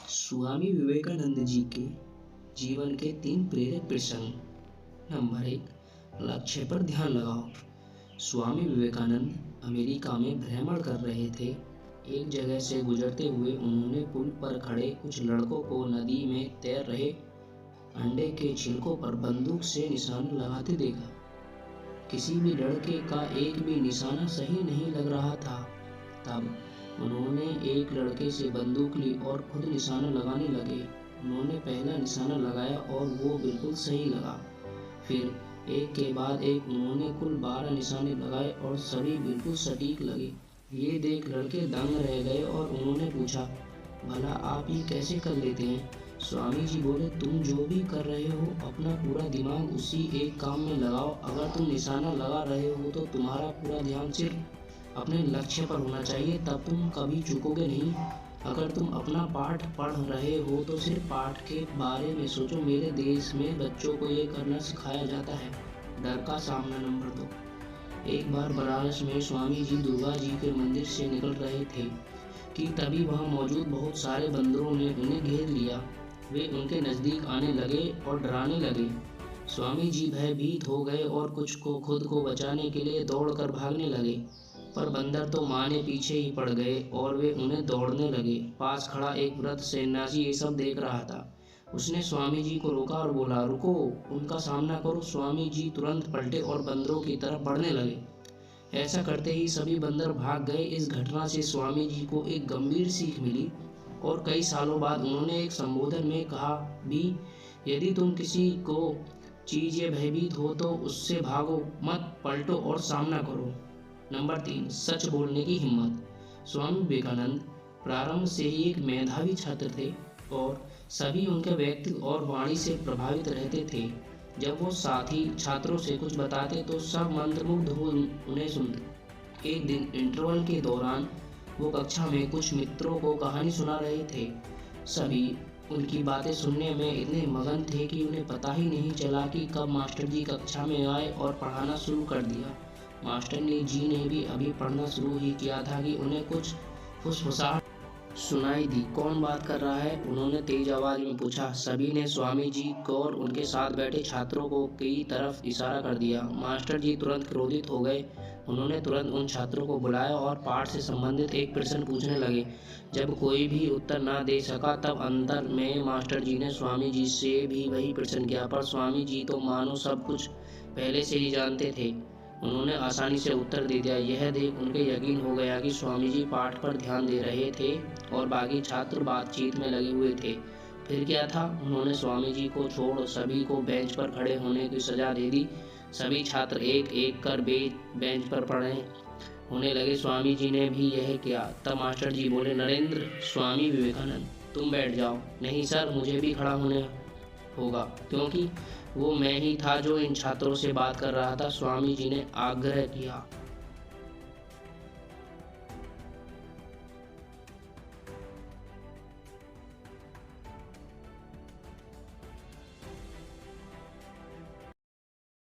स्वामी विवेकानंद जी के जीवन के 3 प्रेरक प्रसंग। नंबर 1, लक्ष्य पर ध्यान लगाओ। स्वामी विवेकानंद अमेरिका में भ्रमण कर रहे थे। एक जगह से गुजरते हुए उन्होंने पुल पर खड़े कुछ लड़कों को नदी में तैर रहे अंडे के छिलकों पर बंदूक से निशाना लगाते देखा। किसी भी लड़के का एक भी निशाना सही नहीं लग रहा था। तब उन्होंने एक लड़के से बंदूक ली और खुद निशाना लगाने लगे। उन्होंने पहला निशाना लगाया और वो बिल्कुल सही लगा। फिर एक के बाद एक उन्होंने कुल 12 निशाने लगाए और सभी बिल्कुल सटीक लगे। ये देख लड़के दंग रह गए और उन्होंने पूछा, भला आप ये कैसे कर लेते हैं? स्वामी जी बोले, तुम जो भी कर रहे हो अपना पूरा दिमाग उसी एक काम में लगाओ। अगर तुम निशाना लगा रहे हो तो तुम्हारा पूरा ध्यान सिर्फ अपने लक्ष्य पर होना चाहिए, तब तुम कभी चूकोगे नहीं। अगर तुम अपना पाठ पढ़ रहे हो तो सिर्फ पाठ के बारे में सोचो। मेरे देश में बच्चों को ये करना सिखाया जाता है। डर का सामना। नंबर 2, एक बार बनारस में स्वामी जी दुर्गा जी के मंदिर से निकल रहे थे कि तभी वहां मौजूद बहुत सारे बंदरों ने उन्हें घेर लिया। वे उनके नजदीक आने लगे और डराने लगे। स्वामी जी भयभीत हो गए और कुछ को खुद को बचाने के लिए दौड़कर भागने लगे, पर बंदर तो माने पीछे ही पड़ गए और वे उन्हें दौड़ने लगे। पास खड़ा एक वृद्ध सन्यासी ये सब देख रहा था। उसने स्वामी जी को रोका और बोला, रुको, उनका सामना करो। स्वामी जी तुरंत पलटे और बंदरों की तरफ बढ़ने लगे। ऐसा करते ही सभी बंदर भाग गए। इस घटना से स्वामी जी को एक गंभीर सीख मिली और कई सालों बाद उन्होंने एक संबोधन में कहा भी, यदि तुम किसी को चीज़ या भयभीत हो तो उससे भागो मत, पलटो और सामना करो। नंबर 3, सच बोलने की हिम्मत। स्वामी विवेकानंद प्रारंभ से ही एक मेधावी छात्र थे और सभी उनके व्यक्तित्व और वाणी से प्रभावित रहते थे। जब वो साथी छात्रों से कुछ बताते तो सब मंत्रमुग्ध हो उन्हें सुनते। एक दिन इंटरवल के दौरान वो कक्षा में कुछ मित्रों को कहानी सुना रहे थे। सभी उनकी बातें सुनने में इतने मगन थे कि उन्हें पता ही नहीं चला कि कब मास्टर जी कक्षा में आए और पढ़ाना शुरू कर दिया। मास्टर जी ने भी अभी पढ़ना शुरू ही किया था कि उन्हें कुछ फुसफुसाहट सुनाई दी। कौन बात कर रहा है? उन्होंने तेज आवाज में पूछा। सभी ने स्वामी जी को और उनके साथ बैठे छात्रों को की तरफ इशारा कर दिया। मास्टर जी तुरंत क्रोधित हो गए। उन्होंने तुरंत उन छात्रों को बुलाया और पाठ से संबंधित एक प्रश्न पूछने लगे। जब कोई भी उत्तर ना दे सका तब अंतर में मास्टर जी ने स्वामी जी से भी वही प्रश्न किया, पर स्वामी जी तो मानो सब कुछ पहले से ही जानते थे। उन्होंने आसानी से उत्तर दे दिया। यह देख उनके यकीन हो गया कि स्वामी जी पाठ पर ध्यान दे रहे थे और बाकी छात्र बातचीत में लगे हुए थे। फिर क्या था? उन्होंने स्वामी जी को छोड़ सभी को बेंच पर खड़े होने की सजा दे दी। सभी छात्र एक एक कर बेंच पर पड़े होने लगे। स्वामी जी ने भी यह किया। तब मास्टर जी बोले, नरेंद्र, स्वामी विवेकानंद, तुम बैठ जाओ। नहीं सर, मुझे भी खड़ा होने होगा, क्योंकि वो मैं ही था जो इन छात्रों से बात कर रहा था, स्वामी जी ने आग्रह किया।